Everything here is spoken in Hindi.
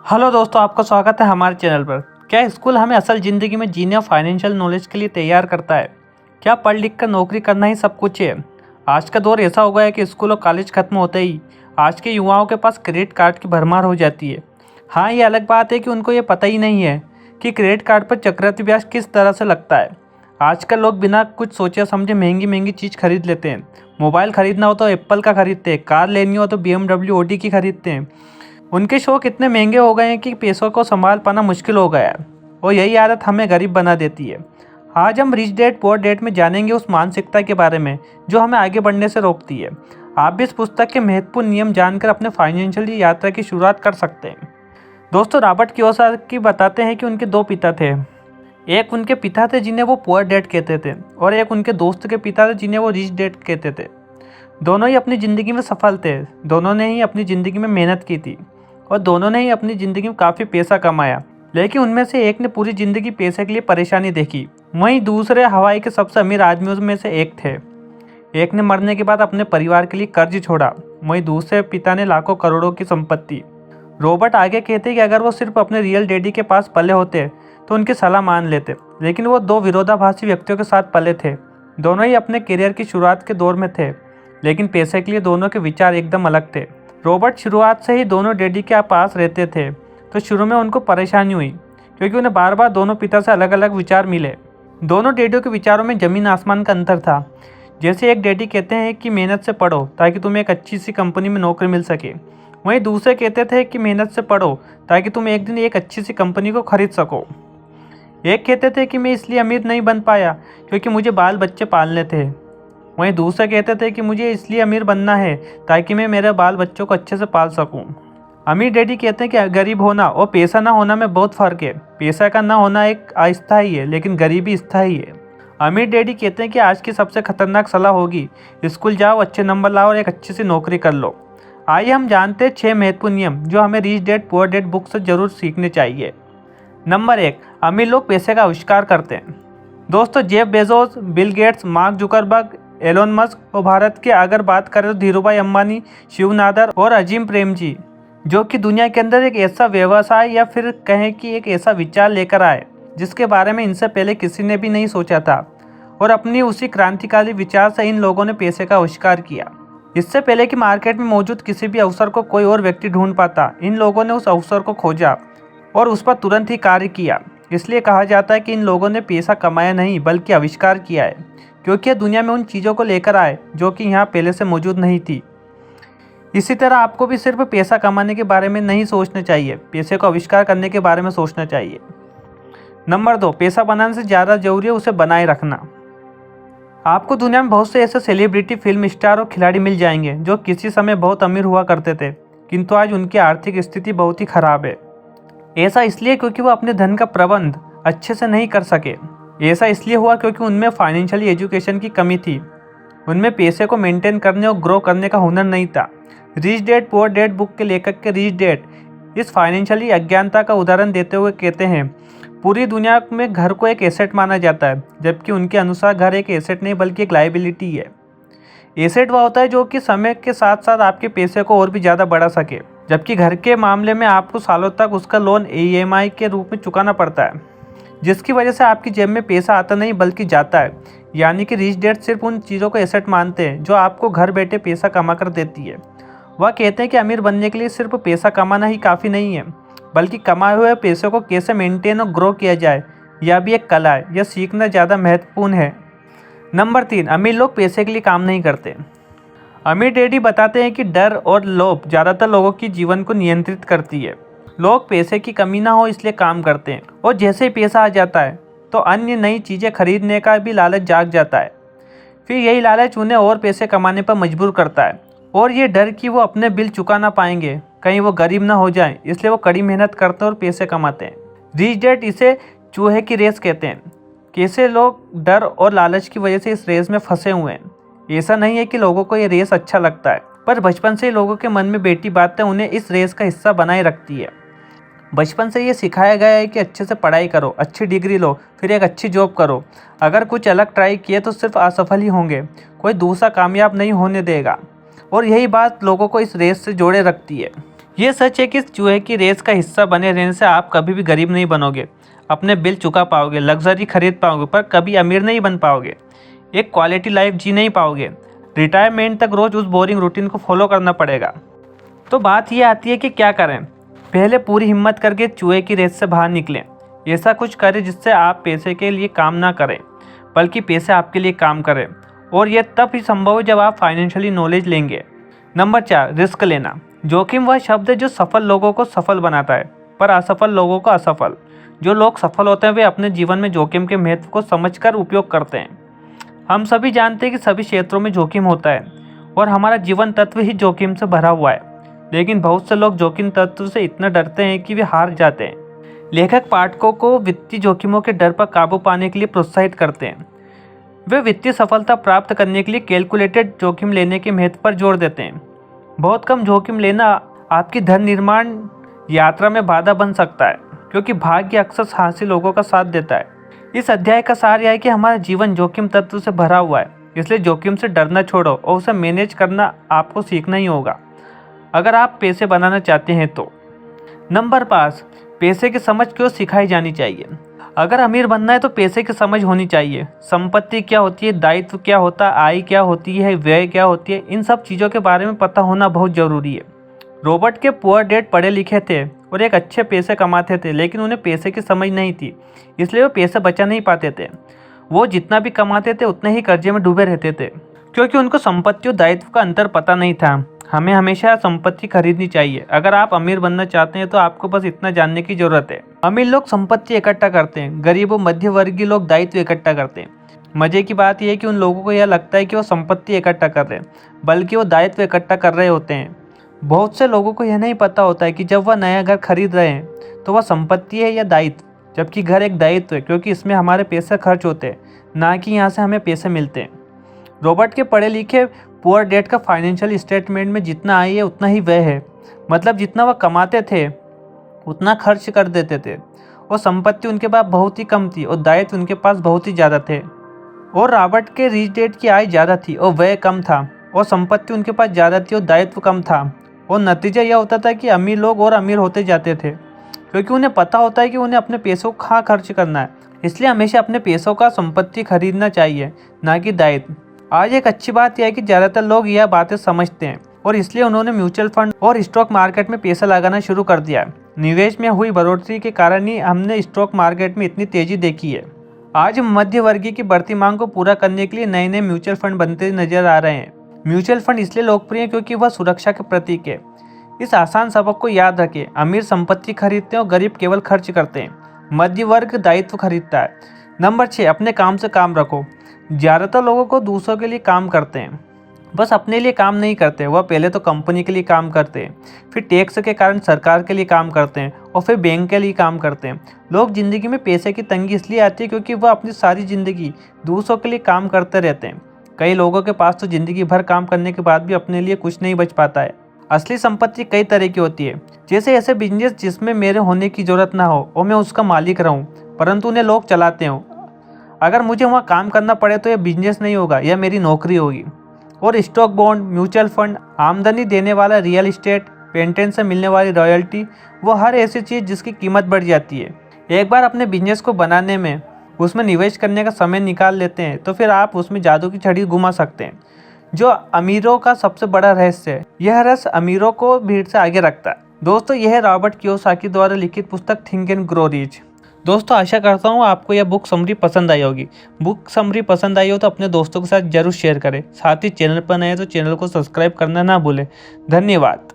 हेलो दोस्तों, आपका स्वागत है हमारे चैनल पर। क्या स्कूल हमें असल ज़िंदगी में जीने और फाइनेंशियल नॉलेज के लिए तैयार करता है? क्या पढ़ लिख कर नौकरी करना ही सब कुछ है? आज का दौर ऐसा हो गया है कि स्कूल और कॉलेज खत्म होते ही आज के युवाओं के पास क्रेडिट कार्ड की भरमार हो जाती है। हाँ, ये अलग बात है कि उनको ये पता ही नहीं है कि क्रेडिट कार्ड पर चक्रवृद्धि ब्याज किस तरह से लगता है। आजकल लोग बिना कुछ सोचे समझे महंगी महंगी चीज़ खरीद लेते हैं। मोबाइल खरीदना हो तो एप्पल का खरीदते हैं, कार लेनी हो तो BMW ऑडी की खरीदते हैं। उनके शौक इतने महंगे हो गए हैं कि पैसों को संभाल पाना मुश्किल हो गया है और यही आदत हमें गरीब बना देती है। आज हम रिच डैड पुअर डैड में जानेंगे उस मानसिकता के बारे में जो हमें आगे बढ़ने से रोकती है। आप भी इस पुस्तक के महत्वपूर्ण नियम जानकर अपने फाइनेंशियल यात्रा की शुरुआत कर सकते हैं। दोस्तों, रॉबर्ट कियोसाकी बताते हैं कि उनके दो पिता थे। एक उनके पिता थे जिन्हें वो पुअर डैड कहते थे और एक उनके दोस्त के पिता थे जिन्हें वो रिच डैड कहते थे। दोनों ही अपनी ज़िंदगी में सफल थे, दोनों ने ही अपनी ज़िंदगी में मेहनत की थी और दोनों ने ही अपनी ज़िंदगी में काफ़ी पैसा कमाया। लेकिन उनमें से एक ने पूरी ज़िंदगी पैसे के लिए परेशानी देखी, वहीं दूसरे हवाई के सबसे अमीर आदमियों में से एक थे। एक ने मरने के बाद अपने परिवार के लिए कर्ज छोड़ा, वहीं दूसरे पिता ने लाखों करोड़ों की संपत्ति। रॉबर्ट आगे कहते कि अगर वो सिर्फ अपने रियल डैडी के पास पले होते तो उनकी सलाह मान लेते, लेकिन वो दो विरोधाभासी व्यक्तियों के साथ पले थे। दोनों ही अपने करियर की शुरुआत के दौर में थे, लेकिन पैसे के लिए दोनों के विचार एकदम अलग थे। रॉबर्ट शुरुआत से ही दोनों डैडी के पास रहते थे, तो शुरू में उनको परेशानी हुई क्योंकि उन्हें बार बार दोनों पिता से अलग अलग विचार मिले। दोनों डैडियों के विचारों में ज़मीन आसमान का अंतर था। जैसे एक डैडी कहते हैं कि मेहनत से पढ़ो ताकि तुम्हें एक अच्छी सी कंपनी में नौकरी मिल सके, वहीं दूसरे कहते थे कि मेहनत से पढ़ो ताकि तुम एक दिन एक अच्छी सी कंपनी को खरीद सको। एक कहते थे कि मैं इसलिए अमीर नहीं बन पाया क्योंकि मुझे बाल बच्चे पालने थे, वहीं दूसरे कहते थे कि मुझे इसलिए अमीर बनना है ताकि मैं मेरे बाल बच्चों को अच्छे से पाल सकूं। अमीर डैडी कहते हैं कि गरीब होना और पैसा ना होना में बहुत फ़र्क है। पैसा का ना होना एक अस्थायी है, लेकिन गरीबी स्थायी है। अमीर डैडी कहते हैं कि आज की सबसे खतरनाक सलाह होगी, स्कूल जाओ, अच्छे नंबर लाओ और एक अच्छी सी नौकरी कर लो। आइए हम जानते हैं 6 महत्वपूर्ण नियम जो हमें rich dad poor dad book से जरूर सीखने चाहिए। नंबर 1, अमीर लोग पैसे का आविष्कार करते हैं। दोस्तों, Jeff Bezos, Bill Gates, Mark Zuckerberg, Elon Musk और भारत के अगर बात करें तो धीरूभाई अंबानी, शिव नादर और अजीम प्रेमजी, जो कि दुनिया के अंदर एक ऐसा व्यवसाय या फिर कहें कि एक ऐसा विचार लेकर आए जिसके बारे में इनसे पहले किसी ने भी नहीं सोचा था, और अपनी उसी क्रांतिकारी विचार से इन लोगों ने पैसे का आविष्कार किया। इससे पहले कि मार्केट में मौजूद किसी भी अवसर को कोई और व्यक्ति ढूंढ पाता, इन लोगों ने उस अवसर को खोजा और उस पर तुरंत ही कार्य किया। इसलिए कहा जाता है कि इन लोगों ने पैसा कमाया नहीं बल्कि आविष्कार किया है, क्योंकि दुनिया में उन चीज़ों को लेकर आए जो कि यहाँ पहले से मौजूद नहीं थी। इसी तरह आपको भी सिर्फ पैसा कमाने के बारे में नहीं सोचना चाहिए, पैसे को आविष्कार करने के बारे में सोचना चाहिए। नंबर 2, पैसा बनाने से ज़्यादा जरूरी है उसे बनाए रखना। आपको दुनिया में बहुत से ऐसे सेलिब्रिटी, फिल्म स्टार और खिलाड़ी मिल जाएंगे जो किसी समय बहुत अमीर हुआ करते थे, किंतु आज उनकी आर्थिक स्थिति बहुत ही खराब है। ऐसा इसलिए क्योंकि वो अपने धन का प्रबंध अच्छे से नहीं कर सके। ऐसा इसलिए हुआ क्योंकि उनमें फाइनेंशियली एजुकेशन की कमी थी, उनमें पैसे को मेंटेन करने और ग्रो करने का हुनर नहीं था। Rich dad poor dad book के लेखक के रिच डैड इस फाइनेंशियली अज्ञानता का उदाहरण देते हुए कहते हैं, पूरी दुनिया में घर को एक एसेट माना जाता है, जबकि उनके अनुसार घर एक एसेट नहीं बल्कि एक लायबिलिटी है। एसेट वह होता है जो कि समय के साथ साथ आपके पैसे को और भी ज़्यादा बढ़ा सके, जबकि घर के मामले में आपको सालों तक उसका लोन EMI के रूप में चुकाना पड़ता है, जिसकी वजह से आपकी जेब में पैसा आता नहीं बल्कि जाता है। यानी कि रिच डैड सिर्फ उन चीज़ों को एसेट मानते हैं जो आपको घर बैठे पैसा कमा कर देती है। वह कहते हैं कि अमीर बनने के लिए सिर्फ पैसा कमाना ही काफ़ी नहीं है, बल्कि कमाए हुए पैसे को कैसे मेंटेन और ग्रो किया जाए यह भी एक कला है। यह सीखना ज़्यादा महत्वपूर्ण है। नंबर 3, अमीर लोग पैसे के लिए काम नहीं करते। अमीर डैडी बताते हैं कि डर और लोभ ज़्यादातर लोगों की जीवन को नियंत्रित करती है। लोग पैसे की कमी ना हो इसलिए काम करते हैं, और जैसे ही पैसा आ जाता है तो अन्य नई चीज़ें खरीदने का भी लालच जाग जाता है। फिर यही लालच उन्हें और पैसे कमाने पर मजबूर करता है, और ये डर कि वो अपने बिल चुका ना पाएंगे, कहीं वो गरीब ना हो जाएं, इसलिए वो कड़ी मेहनत करते हैं और पैसे कमाते हैं। रिच डैड इसे चूहे की रेस कहते हैं। कैसे लोग डर और लालच की वजह से इस रेस में फंसे हुए हैं। ऐसा नहीं है कि लोगों को ये रेस अच्छा लगता है, पर बचपन से ही लोगों के मन में बैठी बातें उन्हें इस रेस का हिस्सा बनाए रखती है। बचपन से ये सिखाया गया है कि अच्छे से पढ़ाई करो, अच्छी डिग्री लो, फिर एक अच्छी जॉब करो। अगर कुछ अलग ट्राई किए तो सिर्फ असफल ही होंगे, कोई दूसरा कामयाब नहीं होने देगा। और यही बात लोगों को इस रेस से जोड़े रखती है। ये सच है कि चूहे की रेस का हिस्सा बने रहने से आप कभी भी गरीब नहीं बनोगे, अपने बिल चुका पाओगे, लग्जरी खरीद पाओगे, पर कभी अमीर नहीं बन पाओगे, एक क्वालिटी लाइफ जी नहीं पाओगे। रिटायरमेंट तक रोज उस बोरिंग रूटीन को फॉलो करना पड़ेगा। तो बात ये आती है कि क्या करें। पहले पूरी हिम्मत करके चूहे की रेस से बाहर निकलें। ऐसा कुछ करें जिससे आप पैसे के लिए काम ना करें, बल्कि पैसे आपके लिए काम करें। और यह तब ही संभव है जब आप फाइनेंशियली नॉलेज लेंगे। नंबर 4, रिस्क लेना। जोखिम वह शब्द है जो सफल लोगों को सफल बनाता है, पर असफल लोगों को असफल। जो लोग सफल होते हैं वे अपने जीवन में जोखिम के महत्व को समझकर उपयोग करते हैं। हम सभी जानते हैं कि सभी क्षेत्रों में जोखिम होता है और हमारा जीवन तत्व ही जोखिम से भरा हुआ है। लेकिन बहुत से लोग जोखिम तत्व से इतना डरते हैं कि वे हार जाते हैं। लेखक पाठकों को वित्तीय जोखिमों के डर पर काबू पाने के लिए प्रोत्साहित करते हैं। वे वित्तीय सफलता प्राप्त करने के लिए कैलकुलेटेड जोखिम लेने के महत्व पर जोर देते हैं। बहुत कम जोखिम लेना आपकी धन निर्माण यात्रा में बाधा बन सकता है, क्योंकि भाग्य अक्सर साहसी लोगों का साथ देता है। इस अध्याय का सार यह है कि हमारा जीवन जोखिम तत्व से भरा हुआ है, इसलिए जोखिम से डरना छोड़ो और उसे मैनेज करना आपको सीखना ही होगा अगर आप पैसे बनाना चाहते हैं तो। नंबर 5, पैसे की समझ क्यों सिखाई जानी चाहिए। अगर अमीर बनना है तो पैसे की समझ होनी चाहिए। संपत्ति क्या होती है, दायित्व क्या होता है, आय क्या होती है, व्यय क्या होती है, इन सब चीज़ों के बारे में पता होना बहुत ज़रूरी है। रॉबर्ट के पुअर डैड पढ़े लिखे थे और एक अच्छे पैसे कमाते थे, लेकिन उन्हें पैसे की समझ नहीं थी, इसलिए वो पैसे बचा नहीं पाते थे। वो जितना भी कमाते थे उतने ही कर्जे में डूबे रहते थे, क्योंकि उनको संपत्ति और दायित्व का अंतर पता नहीं था। हमें हमेशा संपत्ति खरीदनी चाहिए। अगर आप अमीर बनना चाहते हैं तो आपको बस इतना जानने की जरूरत है। अमीर लोग संपत्ति इकट्ठा करते हैं, गरीब और मध्यवर्गीय लोग दायित्व इकट्ठा करते हैं। मजे की बात यह है कि उन लोगों को यह लगता है कि वो संपत्ति इकट्ठा कर रहे हैं, बल्कि वो दायित्व इकट्ठा कर रहे होते हैं। बहुत से लोगों को यह नहीं पता होता है कि जब वह नया घर खरीद रहे हैं तो वह संपत्ति है या दायित्व, जबकि घर एक दायित्व है, क्योंकि इसमें हमारे पैसे खर्च होते हैं, ना कि यहाँ से हमें पैसे मिलते हैं। रॉबर्ट के पढ़े लिखे पुअर डैड का फाइनेंशियल स्टेटमेंट में जितना आय है उतना ही व्यय है। मतलब जितना वह कमाते थे उतना खर्च कर देते थे, और संपत्ति उनके पास बहुत ही कम थी और दायित्व उनके पास बहुत ही ज़्यादा थे। और रॉबर्ट के रिच डैड की आय ज़्यादा थी और व्यय कम था, और संपत्ति उनके पास ज़्यादा थी और दायित्व कम था। और नतीजा यह होता था कि अमीर लोग और अमीर होते जाते थे, क्योंकि उन्हें पता होता है कि उन्हें अपने पैसों को कहाँ खर्च करना है। इसलिए हमेशा अपने पैसों का संपत्ति खरीदना चाहिए, ना कि दायित्व। आज एक अच्छी बात यह है कि ज़्यादातर लोग यह बातें समझते हैं और इसलिए उन्होंने म्यूचुअल फंड और स्टॉक मार्केट में पैसा लगाना शुरू कर दिया है। निवेश में हुई बढ़ोतरी के कारण ही हमने स्टॉक मार्केट में इतनी तेजी देखी है। आज मध्य वर्गीय की बढ़ती मांग को पूरा करने के लिए नए नए म्यूचुअल फंड बनते नजर आ रहे हैं। म्यूचुअल फंड इसलिए लोकप्रिय है क्योंकि वह सुरक्षा के प्रतीक है। इस आसान सबक को याद रखें, अमीर संपत्ति खरीदते हैं और गरीब केवल खर्च करते हैं। मध्य वर्ग दायित्व खरीदता है। नंबर 6, अपने काम से काम रखो। ज़्यादातर लोगों को दूसरों के लिए काम करते हैं, बस अपने लिए काम नहीं करते। वह पहले तो कंपनी के लिए काम करते हैं, फिर टैक्स के कारण सरकार के लिए काम करते हैं और फिर बैंक के लिए काम करते हैं। लोग ज़िंदगी में पैसे की तंगी इसलिए आती है क्योंकि वह अपनी सारी ज़िंदगी दूसरों के लिए काम करते रहते हैं। कई लोगों के पास तो ज़िंदगी भर काम करने के बाद भी अपने लिए कुछ नहीं बच पाता है। असली संपत्ति कई तरह की होती है, जैसे ऐसे बिजनेस जिसमें मेरे होने की ज़रूरत ना हो और मैं उसका मालिक रहूं, परंतु उन्हें लोग चलाते हों। अगर मुझे वहाँ काम करना पड़े तो यह बिजनेस नहीं होगा, यह मेरी नौकरी होगी। और स्टॉक, बॉन्ड, म्यूचुअल फंड, आमदनी देने वाला रियल इस्टेट, पेटेंट से मिलने वाली रॉयल्टी, वो हर ऐसी चीज़ जिसकी कीमत बढ़ जाती है। एक बार अपने बिजनेस को बनाने में उसमें निवेश करने का समय निकाल लेते हैं तो फिर आप उसमें जादू की छड़ी घुमा सकते हैं, जो अमीरों का सबसे बड़ा रहस्य है। यह रहस्य अमीरों को भीड़ से आगे रखता है। दोस्तों, यह है रॉबर्ट कियोसाकी द्वारा लिखित पुस्तक थिंक एंड ग्रो रिच। दोस्तों, आशा करता हूँ आपको यह बुक समरी पसंद आई होगी। बुक समरी पसंद आई हो तो अपने दोस्तों के साथ जरूर शेयर करें। साथ ही चैनल पर नए तो चैनल को सब्सक्राइब करना ना भूलें। धन्यवाद।